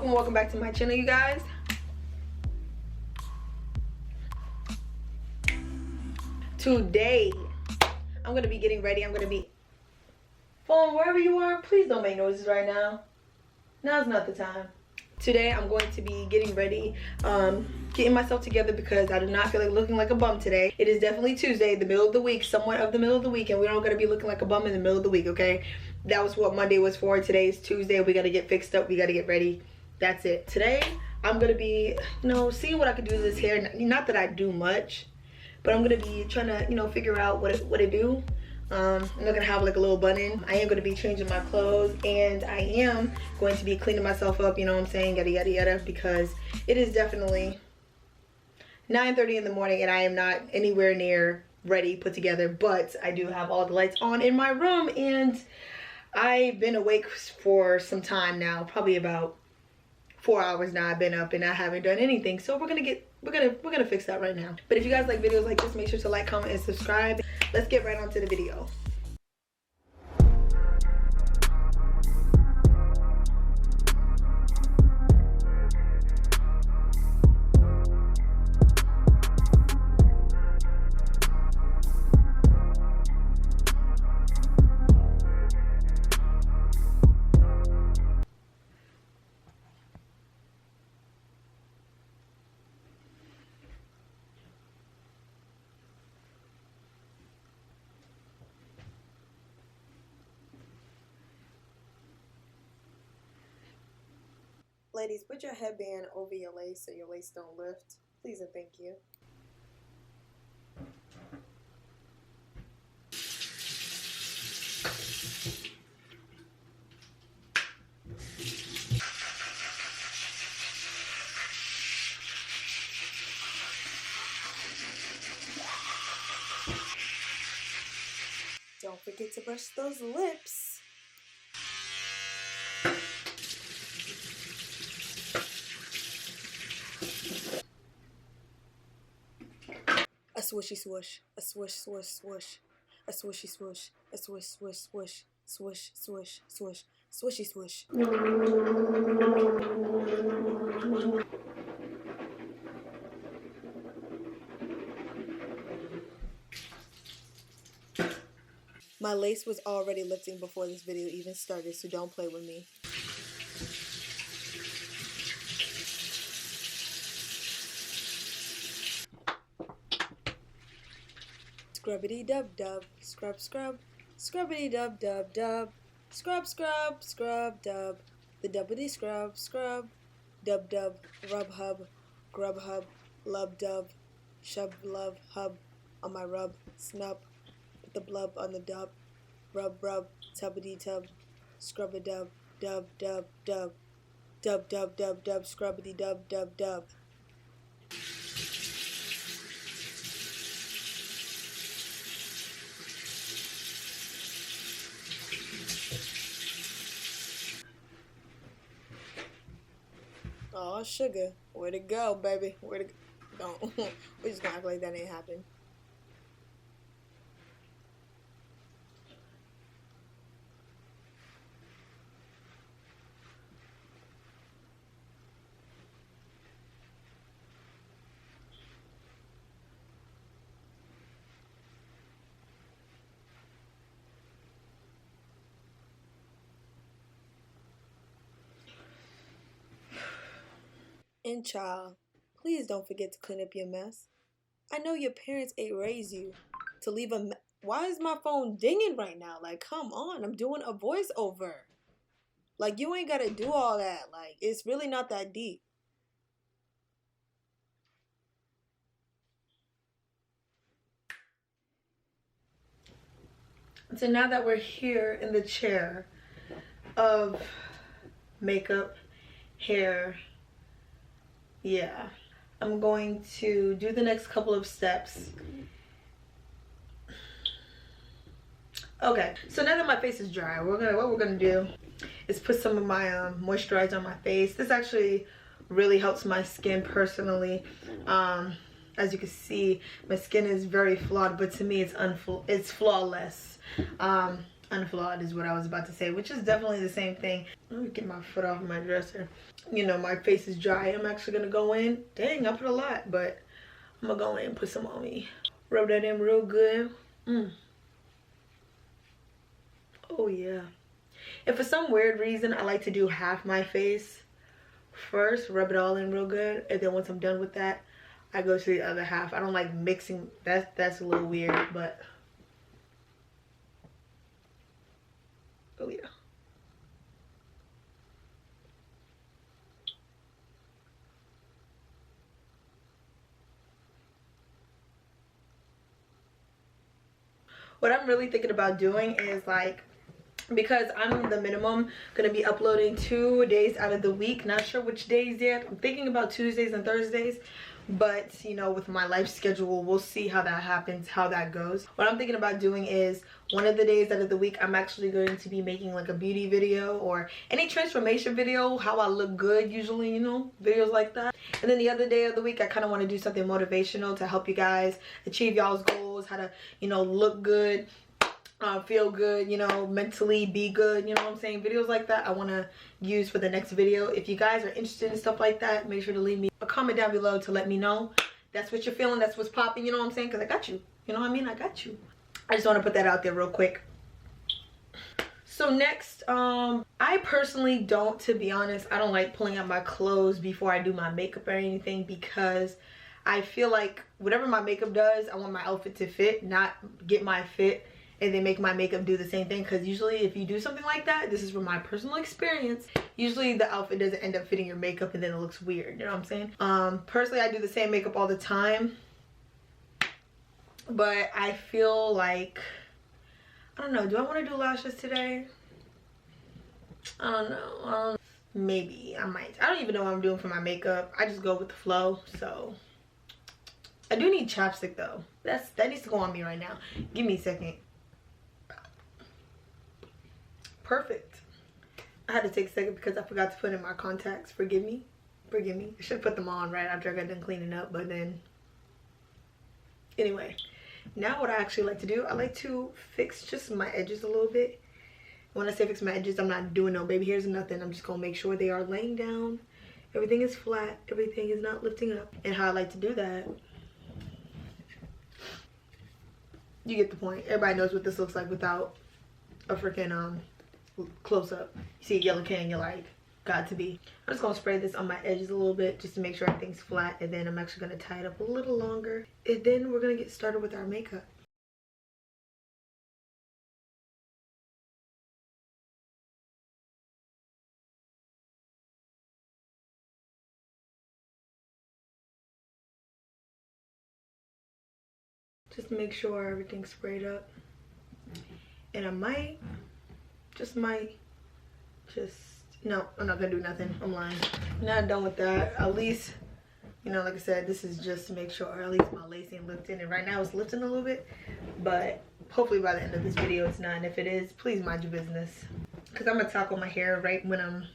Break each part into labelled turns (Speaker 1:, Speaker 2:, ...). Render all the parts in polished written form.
Speaker 1: Welcome back to my channel, you guys. Today I'm gonna be getting ready. I'm gonna be phone wherever you are, please don't make noises right now. Now's not the time. Today I'm going to be getting ready, getting myself together because I do not feel like looking like a bum today. It is definitely Tuesday, the middle of the week, somewhat of the middle of the week, and we're not gonna be looking like a bum in the middle of the week, okay? That was what Monday was for. Today is Tuesday. We gotta get fixed up, we gotta get ready. That's it. Today I'm gonna be, seeing what I could do with this hair. Not that I do much, but I'm gonna be trying to, figure out what to do. I'm not gonna have like a little bun-in. I am gonna be changing my clothes, and I am going to be cleaning myself up, you know what I'm saying, yada yada yada, because it is definitely 9:30 in the morning and I am not anywhere near ready, put together, but I do have all the lights on in my room, and I've been awake for some time now, probably about 4 hours now. I've been up and I haven't done anything, so we're gonna fix that right now. But if you guys like videos like this, make sure to like, comment, and subscribe. Let's get right on to the video. Ladies, put your headband over your lace so your lace don't lift. Please and thank you. Don't forget to brush those lips. A swishy swoosh, a swish swoosh swoosh, a swishy swoosh, a swish swish swoosh, swish swish swoosh, swishy swoosh. My lace was already lifting before this video even started, so don't play with me. Scrubbity dub dub, scrub scrub, scrubbity dub dub dub, scrub scrub, scrub dub, the dubbity scrub scrub, dub dub, rub hub, grub hub, lub dub, shove love hub on my rub, snub, put the blub on the dub, rub rub, tubbity tub, scrub a dub, dub dub dub, dub dub dub dub, scrubbity dub dub dub. Oh, sugar, where'd it go, baby? Where'd it go? Don't. We're just gonna act like that ain't happened. And child, please don't forget to clean up your mess. I know your parents ain't raised you to leave a Why is my phone dinging right now? Like, come on, I'm doing a voiceover. Like, you ain't gotta do all that. Like, it's really not that deep. So now that we're here in the chair of makeup, hair, yeah, I'm going to do the next couple of steps. Okay, so now that my face is dry, what we're gonna do is put some of my moisturizer on my face. This actually really helps my skin personally. As you can see, my skin is very flawed, but to me it's flawless. unflawed is what I was about to say, which is definitely the same thing. Let me get my foot off my dresser. You know, my face is dry. I'm actually gonna go in. Dang, I put a lot, but I'm gonna go in and put some on me. Rub that in real good. Oh yeah. If for some weird reason I like to do half my face first, rub it all in real good, and then once I'm done with that, I go to the other half. I don't like mixing. That's a little weird, but oh yeah. What I'm really thinking about doing is like, because I'm the minimum gonna be uploading 2 days out of the week, not sure which days yet. I'm thinking about Tuesdays and Thursdays, but you know, with my life schedule, we'll see how that happens, how that goes. What I'm thinking about doing is one of the days out of the week, I'm actually going to be making like a beauty video or any transformation video, how I look good usually, you know, videos like that. And then the other day of the week, I kind of want to do something motivational to help you guys achieve y'all's goals, how to, you know, look good, feel good, you know, mentally be good, you know what I'm saying? Videos like that I want to use for the next video. If you guys are interested in stuff like that, make sure to leave me a comment down below to let me know that's what you're feeling, that's what's popping, you know what I'm saying? Because I got you, you know what I mean? I got you. I just want to put that out there real quick. So next, I personally don't, to be honest, I don't like pulling out my clothes before I do my makeup or anything, because I feel like whatever my makeup does, I want my outfit to fit, not get my fit and then make my makeup do the same thing. Because usually if you do something like that, this is from my personal experience, usually the outfit doesn't end up fitting your makeup and then it looks weird, you know what I'm saying? Personally, I do the same makeup all the time, but I feel like, I don't know, do I want to do lashes today? I don't know. Maybe I might. I don't even know what I'm doing for my makeup. I just go with the flow. So I do need chapstick though. That needs to go on me right now. Give me a second. Perfect. I had to take a second because I forgot to put in my contacts. Forgive me. Forgive me. I should have put them on right after I got done cleaning up, but then anyway, now what I actually like to do, I like to fix just my edges a little bit. When I say fix my edges, I'm not doing no baby hairs or nothing. I'm just gonna make sure they are laying down, everything is flat, everything is not lifting up. And how I like to do that, you get the point. Everybody knows what this looks like without a freaking close-up. You see a yellow can, you're like, got to be. I'm just gonna spray this on my edges a little bit just to make sure everything's flat, and then I'm actually gonna tie it up a little longer, and then we're gonna get started with our makeup. Just to make sure everything's sprayed up. And I might, no, I'm not gonna do nothing. I'm lying. Not done with that. At least, you know, like I said, this is just to make sure at least my lace ain't lifting. And right now it's lifting a little bit, but hopefully by the end of this video it's not. And if it is, please mind your business. Because I'm gonna tackle my hair right when I'm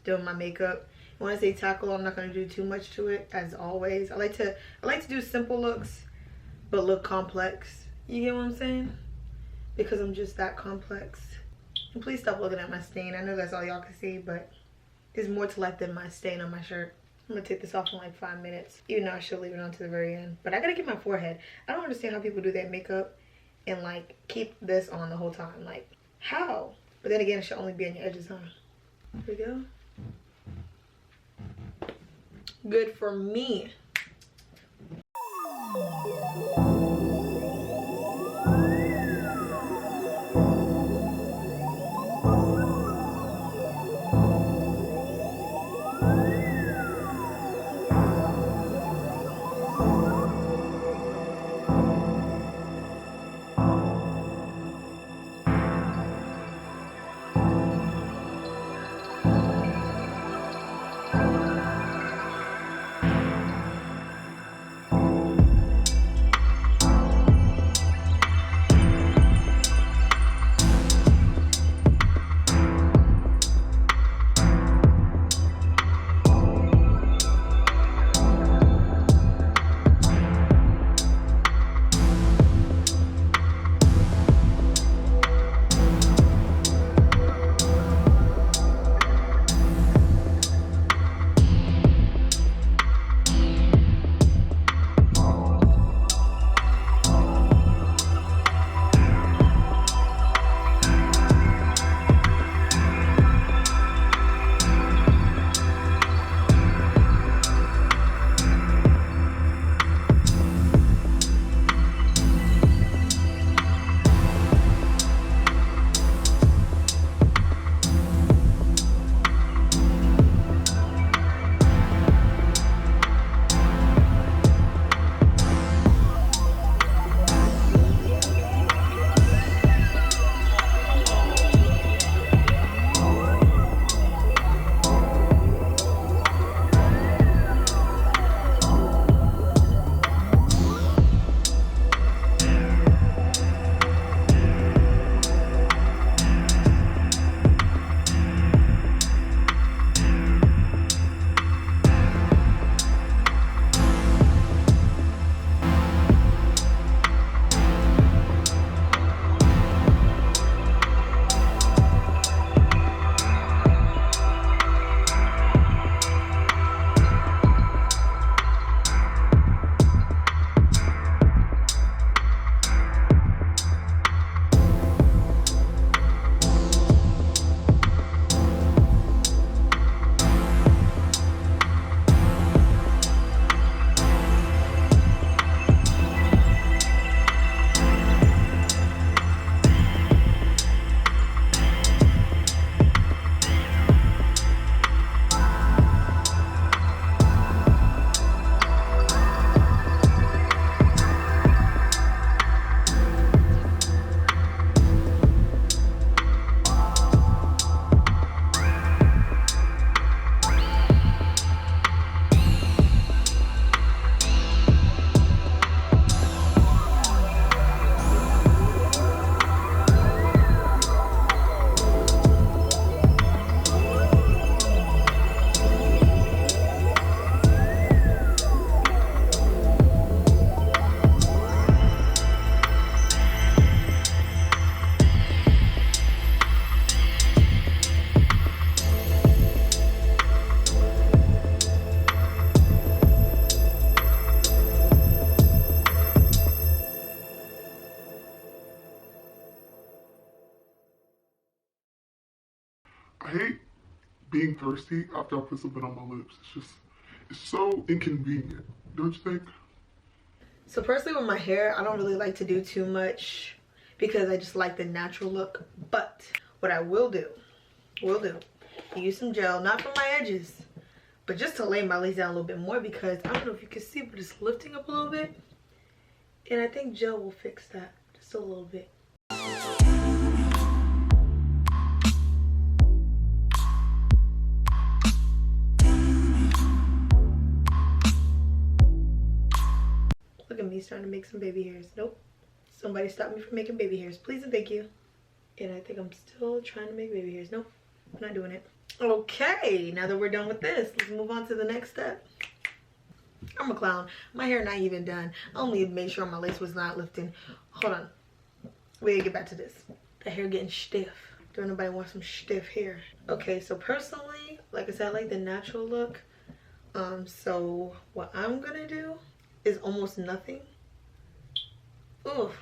Speaker 1: doing my makeup. When I say tackle, I'm not gonna do too much to it, as always. I like to do simple looks, but look complex. You get what I'm saying? Because I'm just that complex. And please stop looking at my stain. I know that's all y'all can see, but there's more to life than my stain on my shirt. I'm gonna take this off in like 5 minutes, even though I should leave it on to the very end. But I gotta get my forehead. I don't understand how people do their makeup and like keep this on the whole time. Like, how? But then again, it should only be on your edges, huh? Here we go. Good for me.
Speaker 2: being thirsty after I put something on my lips. It's so inconvenient, don't you think?
Speaker 1: So personally with my hair, I don't really like to do too much because I just like the natural look. But what I will do, use some gel, not for my edges, but just to lay my lace down a little bit more, because I don't know if you can see, but it's lifting up a little bit. And I think gel will fix that just a little bit. Look at me starting to make some baby hairs. Nope. Somebody stop me from making baby hairs. Please and thank you. And I think I'm still trying to make baby hairs. Nope. I'm not doing it. Okay. Now that we're done with this, let's move on to the next step. I'm a clown. My hair not even done. I only made sure my lace was not lifting. Hold on. We gotta get back to this. The hair getting stiff. Don't nobody want some stiff hair. Okay, so personally, like I said, I like the natural look. So what I'm gonna do is almost nothing. Oof,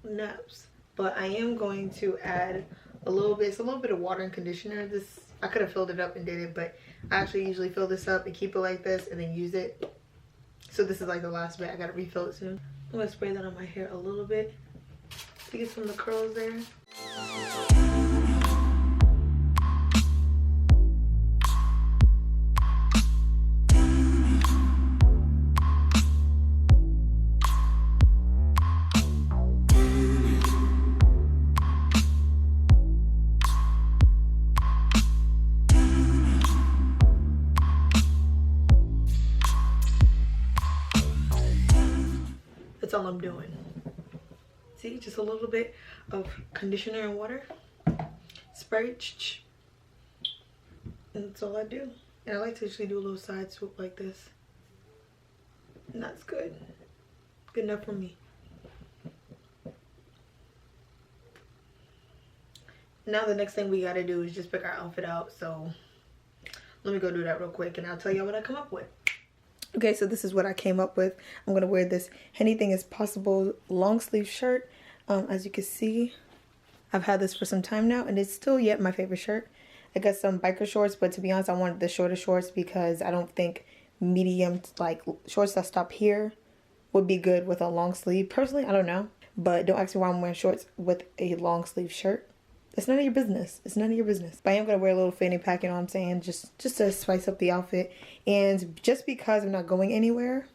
Speaker 1: nuts. But I am going to add a little bit. It's a little bit of water and conditioner. This, I could have filled it up and did it, but I actually usually fill this up and keep it like this and then use it. So this is like the last bit. I gotta refill it soon. I'm gonna spray that on my hair a little bit to get some of the curls there. That's all I'm doing. See, just a little bit of conditioner and water. Spray. And that's all I do. And I like to actually do a little side swoop like this. And that's good. Good enough for me. Now the next thing we gotta do is just pick our outfit out. So let me go do that real quick and I'll tell you what I come up with. Okay, so this is what I came up with. I'm gonna wear this Anything is Possible long sleeve shirt. As you can see, I've had this for some time now and it's still yet my favorite shirt. I got some biker shorts, but to be honest, I wanted the shorter shorts because I don't think medium, like shorts that stop here, would be good with a long sleeve. Personally, I don't know. But don't ask me why I'm wearing shorts with a long sleeve shirt. It's none of your business. It's none of your business. But I am going to wear a little fanny pack, you know what I'm saying? Just to spice up the outfit. And just because I'm not going anywhere,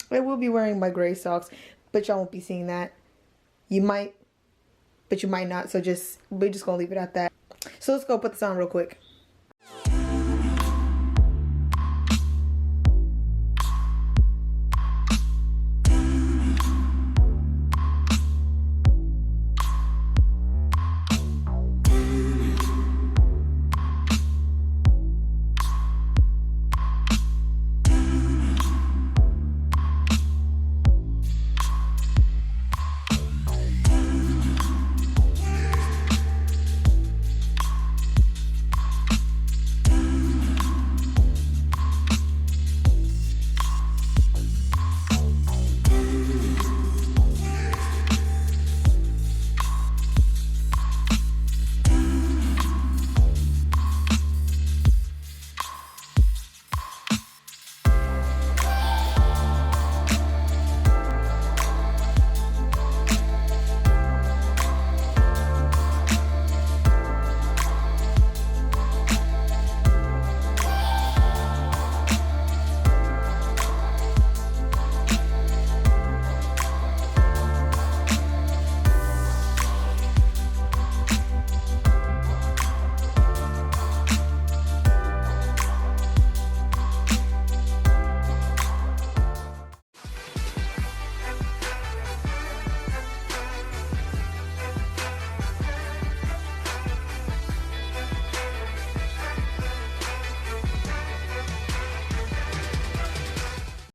Speaker 1: I will be wearing my gray socks. But y'all won't be seeing that. You might, but you might not. So we're just going to leave it at that. So let's go put this on real quick.